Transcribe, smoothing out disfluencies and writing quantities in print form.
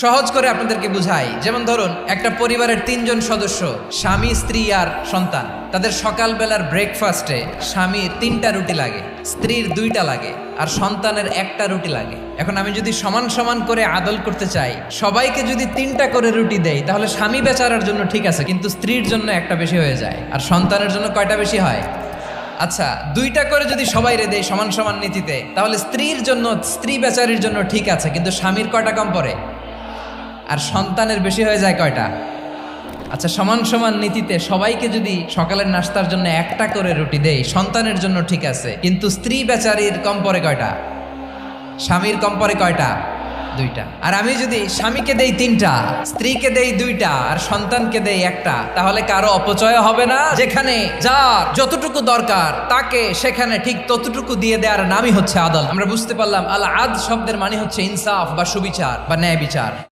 সহজ করে আপনাদেরকে বুঝাই। যেমন ধরুন, একটা পরিবারের 3 জন সদস্য, স্বামী, স্ত্রী আর সন্তান। তাদের সকালবেলার ব্রেকফাস্টে স্বামীর 3টা রুটি লাগে, স্ত্রীর 2টা লাগে, আর সন্তানের 1টা রুটি লাগে। এখন আমি যদি সমান সমান করে আদল করতে চাই, সবাইকে যদি 3টা করে রুটি দেই, তাহলে স্বামী বেচারার জন্য ঠিক আছে, কিন্তু স্ত্রীর জন্য একটা বেশি হয়ে যায়। আর সন্তানের জন্য কয়টা বেশি হয়? আচ্ছা, 2টা করে যদি সবাই রে দেয় সমান সমান নীতিতে, তাহলে স্ত্রীর জন্য, স্ত্রী বেচারির জন্য ঠিক আছে, কিন্তু স্বামীর কয়টা কম পড়ে? আর সন্তানের বেশি হয়ে যায় কয়টা? আচ্ছা, সমান সমান নীতিতে সবাইকে যদি সকালের নাস্তার জন্য 1টা করে রুটি দেই, সন্তানের জন্য ঠিক আছে, কিন্তু স্ত্রী বেচারির কম পড়ে কয়টা? স্বামীর কম পড়ে কয়টা? 2টা। আর আমি যদি স্বামীকে দেই 3টা, স্ত্রীকে দেই 2টা, আর সন্তানকে দেই 1টা, তাহলে কারো অপচয় হবে না। যেখানে যার যতটুকু দরকার তাকে সেখানে ঠিক ততটুকু দিয়ে দেওয়ার নামই হচ্ছে আদল। আমরা বুঝতে পারলাম আল আদ শব্দের মানে হচ্ছে ইনসাফ বা সুবিচার বা ন্যায় বিচার।